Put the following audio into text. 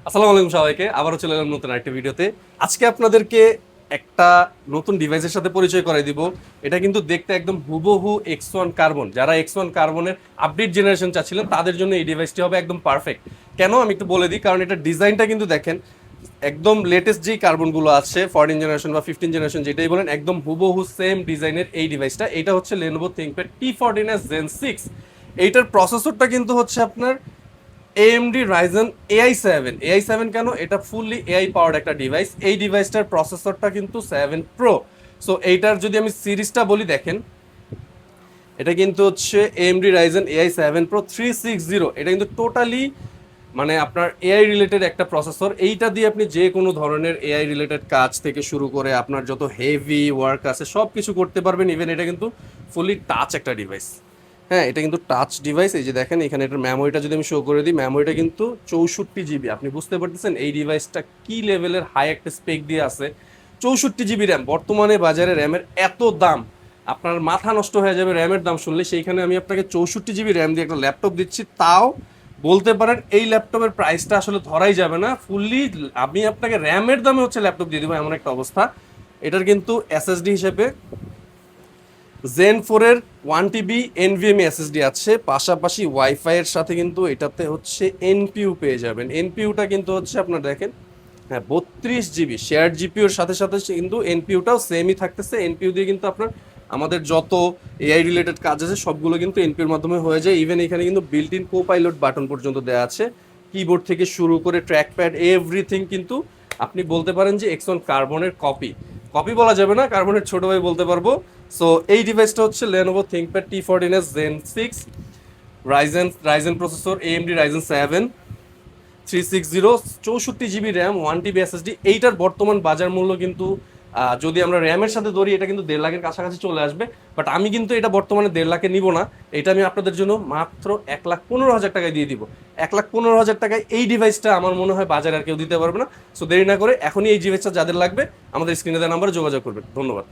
আসসালামু আলাইকুম সবাইকে, আবারও চলে এলাম নতুন একটা ভিডিওতে। আজকে আপনাদেরকে একটা নতুন ডিভাইসের সাথে পরিচয় করাই দিব। এটা কিন্তু দেখতে একদম হুবহু X1 কার্বন। যারা X1 কার্বনের আপডেট জেনারেশন চাচ্ছিলেন তাদের জন্য এই ডিভাইসটি হবে একদম পারফেক্ট। কেন আমি একটু বলে দিই, কারণ এটা ডিজাইনটা কিন্তু দেখেন একদম লেটেস্ট যেই কার্বনগুলো আছে 14 জেনারেশন বা 15 জেনারেশন যেটাই বলেন, একদম হুবহু সেম ডিজাইনের এই ডিভাইসটা। এটা হচ্ছে Lenovo ThinkPad T14s Gen 6। এইটার প্রসেসরটা কিন্তু হচ্ছে আপনার AMD Ryzen AI7 কেন? এটা ফুললি এআই পাওয়ার্ড একটা ডিভাইস। এই ডিভাইসটার প্রসেসরটা কিন্তু 7 Pro। সো এইটার যদি আমি সিরিজটা বলি, দেখেন এটা কিন্তু হচ্ছে AMD Ryzen AI7 Pro 360। এটা কিন্তু টোটালি মানে আপনার এআই রিলেটেড একটা প্রসেসর। এইটা দিয়ে আপনি যে কোনো ধরনের এআই রিলেটেড কাজ থেকে শুরু করে আপনার যত হেভি ওয়ার্ক আছে সব কিছু করতে পারবেন। ইভেন এটা কিন্তু ফুললি টাচ একটা ডিভাইস। হ্যাঁ, এটা কিন্তু টাচ ডিভাইস। এই যে দেখেন এখানে এটার মেমোরিটা যদি আমি শো করে দিই, মেমোরিটা কিন্তু 64 জিবি। আপনি বুঝতে পারতেছেন এই ডিভাইসটা কি লেভেলের হাই একটা স্পেক দিয়ে আছে। 64 জিবি র্যাম। বর্তমানে বাজারে র্যামের এত দাম, আপনার মাথা নষ্ট হয়ে যাবে র্যামের দাম শুনলে। সেইখানে আমি আপনাকে 64 জিবি র্যাম দিয়ে একটা ল্যাপটপ দিচ্ছি, তাও বলতে পারেন এই ল্যাপটপের প্রাইসটা আসলে ধরাই যাবে না। ফুললি আমি আপনাকে র্যামের দামে হচ্ছে ল্যাপটপ দিয়ে দেবো, এমন একটা অবস্থা। এটার কিন্তু এসএসডি হিসেবে Zen 4 এর 1 TB NVMe এসএসডি আছে, পাশাপাশি ওয়াইফাই এর সাথে কিন্তু এটাতে হচ্ছে এনপিইউ পেয়ে যাবেন। এনপিইউটা কিন্তু হচ্ছে আপনার দেখেন, হ্যাঁ 32 জিবি শেয়ার জিপিউর সাথে সাথে কিন্তু এনপিইউটাও সেমই থাকতেছে। এনপিইউ দিয়ে কিন্তু আপনার আমাদের যত এআই রিলেটেড কাজ আছে সবগুলো কিন্তু এনপিইউর মাধ্যমে হয়ে যায়। ইভেন এখানে কিন্তু built in co pilot button পর্যন্ত দেওয়া আছে। কিবোর্ড থেকে শুরু করে ট্র্যাক প্যাড এভরিথিং কিন্তু আপনি বলতে পারেন যে X1 কার্বনের কপি। কপি বলা যাবে না, কার্বনের ছোট ভাই বলতে পারবো। সো এই ডিভাইসটা হচ্ছে Lenovo ThinkPad T14s Gen 6, Ryzen processor, AMD Ryzen 7 360, 64 GB RAM, 1 TB SSD. এইটার বর্তমান বাজার মূল্য কিন্তু যদি আমরা র্যামের সাথে ধরি এটা কিন্তু 1.5 লাখের কাছাকাছি চলে আসবে। বাট আমি কিন্তু এটা বর্তমানে 1.5 লাখে নিব না। এটা আমি আপনাদের জন্য মাত্র 1,15,000 টাকায় দিয়ে দিব। 1,15,000 টাকায় এই ডিভাইসটা আমার মনে হয় বাজারে আর কেউ দিতে পারবে না। সো দেরি না করে এখনই এই ডিভাইসটা যাদের লাগবে আমাদের স্ক্রিনে দেওয়া নাম্বারে যোগাযোগ করবেন। ধন্যবাদ।